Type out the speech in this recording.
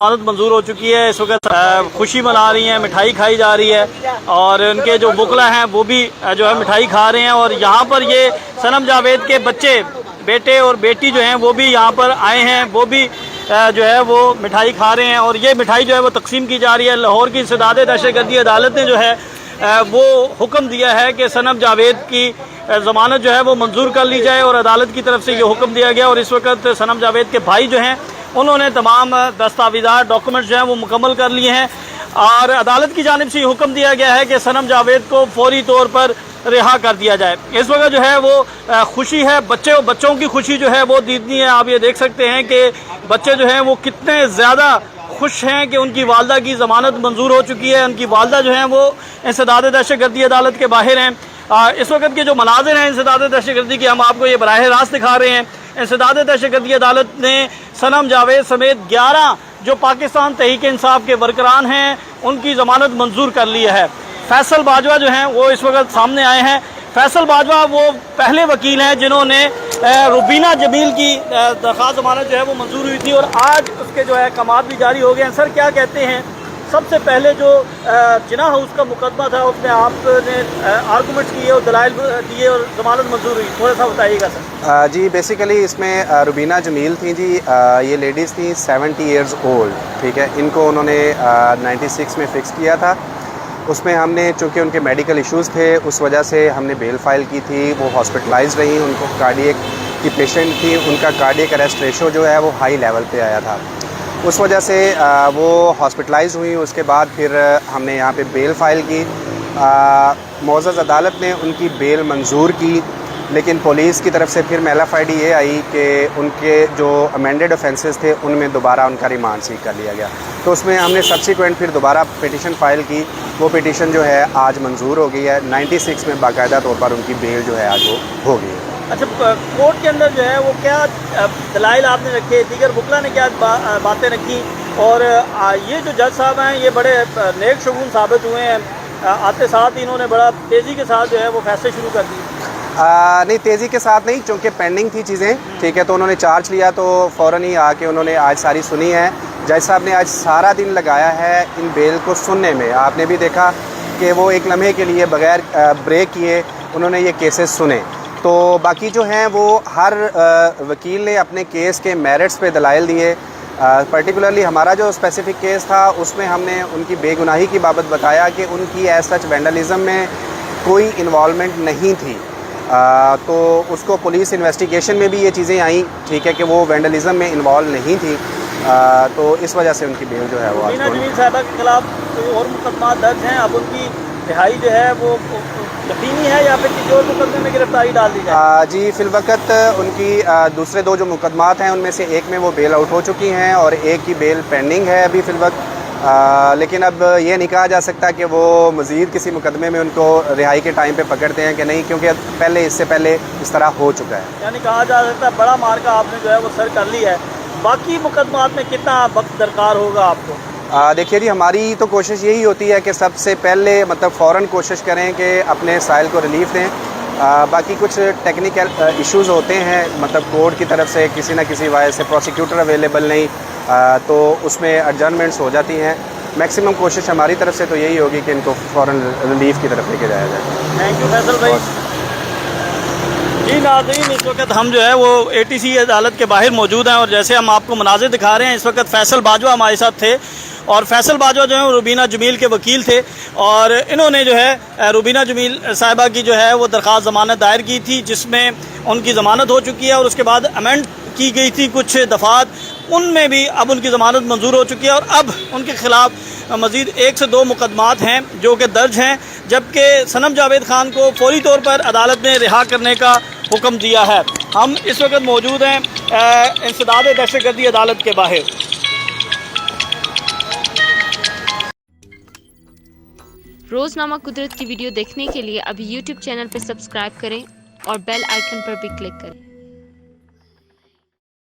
जमानत मंजूर हो चुकी है। इस वक्त खुशी मना रही हैं, मिठाई खाई जा रही है और उनके जो बुकला हैं वो भी जो है मिठाई खा रहे हैं। और यहाँ पर ये सनम जावेद के बच्चे, बेटे और बेटी जो हैं वो भी यहाँ पर आए हैं, वो भी जो है वो मिठाई खा रहे हैं और ये मिठाई जो है वो तकसीम की जा रही है। लाहौर की इंसदाद दहशतगर्दी अदालत ने जो है वो हुक्म दिया है कि सनम जावेद की ज़मानत जो है वो मंजूर कर ली जाए और अदालत की तरफ से ये हुक्म दिया गया। और इस वक्त सनम जावेद के भाई जो हैं उन्होंने तमाम दस्तावेज़ात, डॉक्यूमेंट्स जो हैं वो मुकम्मल कर लिए हैं और अदालत की जानिब से ये हुक्म दिया गया है कि सनम जावेद को फौरी तौर पर रिहा कर दिया जाए। इस वक्त जो है वो खुशी है, बच्चों की खुशी जो है वो दीदनी है। आप ये देख सकते हैं कि बच्चे जो हैं वो कितने ज़्यादा खुश हैं कि उनकी वालदा की ज़मानत मंजूर हो चुकी है। उनकी वालदा जो हैं वो इंसदाद दहशतगर्दी अदालत के बाहर हैं। इस वक्त के जो मनाजिर हैं इंसदाद दहशतगर्दी की, हम आपको ये बराह रास्त दिखा रहे हैं। इंसदाद दहशतगर्दी अदालत ने सनम जावेद समेत 11 जो पाकिस्तान तहरीक इंसाफ के वर्करान हैं उनकी ज़मानत मंजूर कर ली है। फैसल बाजवा जो हैं वो इस वक्त सामने आए हैं। फैसल बाजवा वो पहले वकील हैं जिन्होंने रुबीना जमील की दरख्वास्त ज़मानत जो है वो मंजूर हुई थी और आज उसके जो है कमात भी जारी हो गए हैं। सर क्या कहते हैं, सबसे पहले जो जिना हाउस का मुकदमा था उसमें आपने आर्गूमेंट्स किए और दलाइल दिए और ज़मानत मंजूर हुई, थोड़ा सा बताइएगा सर। जी बेसिकली इसमें रुबीना जमील थी जी, ये लेडीज़ थी 70 इयर्स ओल्ड, ठीक है। इनको उन्होंने 96 में फ़िक्स किया था। उसमें हमने चूँकि उनके मेडिकल इश्यूज़ थे उस वजह से हमने बेल फाइल की थी। वो हॉस्पिटलाइज रही, उनको कार्डियक की पेशेंट थी, उनका कार्डियक अरेस्ट रेशो जो है वो हाई लेवल पे आया था। उस वजह से वो हॉस्पिटलाइज हुई। उसके बाद फिर हमने यहाँ पे बेल फाइल की। मोअज़्ज़ज़ अदालत ने उनकी बेल मंजूर की, लेकिन पुलिस की तरफ से फिर मेलाफाइडी ये आई कि उनके जो अमेंडेड ऑफेंसेस थे उनमें दोबारा उनका रिमांड सीक कर लिया गया। तो उसमें हमने सब्सिक्वेंट फिर दोबारा पिटिशन फ़ाइल की। वो पिटिशन जो है आज मंजूर हो गई है। 96 में बाकायदा तौर पर उनकी बेल जो है आज वो हो गई है। अच्छा, कोर्ट के अंदर जो है वो क्या दलाइल आपने रखे, दीगर बुकला ने क्या बातें रखी और ये जो जज साहब हैं ये बड़े नेक शगुन साबित हुए हैं, आते साथ ही इन्होंने बड़ा तेज़ी के साथ जो है वो फैसले शुरू कर दिए। नहीं, तेज़ी के साथ नहीं, चूँकि पेंडिंग थी चीज़ें, ठीक है। तो उन्होंने चार्ज लिया तो फ़ौरन ही आके उन्होंने आज सारी सुनी है। जज साहब ने आज सारा दिन लगाया है इन बेल को सुनने में। आपने भी देखा कि वो एक लम्हे के लिए बग़ैर ब्रेक किए उन्होंने ये केसेस सुने। तो बाकी जो हैं वो हर वकील ने अपने केस के मेरिट्स पे दलाइल दिए। पर्टिकुलरली हमारा जो स्पेसिफ़िक केस था उसमें हमने उनकी बेगुनाही की बाबत बताया कि उनकी एज सच वैंडलिज़म में कोई इन्वॉल्वमेंट नहीं थी। तो उसको पुलिस इन्वेस्टिगेशन में भी ये चीज़ें आई, ठीक है, कि वो वैंडलिज़म में इन्वॉल्व नहीं थी। तो इस वजह से उनकी बेल जो है वो जमील साहबा के खिलाफ और मुकदमा दर्ज हैं, अब उनकी रिहाई जो है वो यकीनी है या फिर किसी और मुकदमे में गिरफ्तारी डाल दी जाए? जी फ़िलवक़्त उनकी दूसरे 2 जो मुकदमात हैं उनमें से एक में वो बेल आउट हो चुकी हैं और एक की बेल पेंडिंग है अभी फ़िलवक़्त। लेकिन अब ये नहीं कहा जा सकता कि वो मज़ीद किसी मुकदमे में उनको रिहाई के टाइम पे पकड़ते हैं कि नहीं, क्योंकि पहले इससे पहले इस तरह हो चुका है। यानी कहा जा सकता है बड़ा मार्का आपने जो है वो सर कर लिया है। बाकी मुकदमात में कितना वक्त दरकार होगा आपको? देखिए जी, हमारी तो कोशिश यही होती है कि सबसे पहले मतलब फ़ौरन कोशिश करें कि अपने साइल को रिलीफ़ दें। बाकी कुछ टेक्निकल इश्यूज़ होते हैं, मतलब कोर्ट की तरफ से किसी न किसी वजह से प्रोसिक्यूटर अवेलेबल नहीं, तो उसमें एडजर्नमेंट्स हो जाती हैं। मैक्सिमम कोशिश हमारी तरफ से तो यही होगी कि इनको फ़ौरन रिलीफ़ की तरफ लेके जाया जाए। थैंक यू फैसल भाई। जी नाज़रीन, इस वक्त हम जो है वो ATC अदालत के बाहर मौजूद हैं और जैसे हम आपको मनाज़िर दिखा रहे हैं, इस वक्त फैसल बाजवा हमारे साथ थे और फैसल बाजवा जो है रुबीना जमील के वकील थे और इन्होंने जो है रुबीना जमील साहिबा की जो है वो दरख्वास्त ज़मानत दायर की थी जिसमें उनकी ज़मानत हो चुकी है और उसके बाद अमेंड की गई थी कुछ दफ़ात, उनमें भी अब उनकी ज़मानत मंजूर हो चुकी है और अब उनके ख़िलाफ़ मज़ीद 1 से 2 मुकदमात हैं जो कि दर्ज हैं, जबकि सनम जावेद ख़ान को फौरी तौर पर अदालत ने रिहा करने का हुक्म दिया है। हम इस वक्त मौजूद हैं इंसदाद दहशतगर्दी अदालत के बाहर। रोज़नामा कुदरत की वीडियो देखने के लिए अभी YouTube चैनल पर सब्सक्राइब करें और बेल आइकन पर भी क्लिक करें।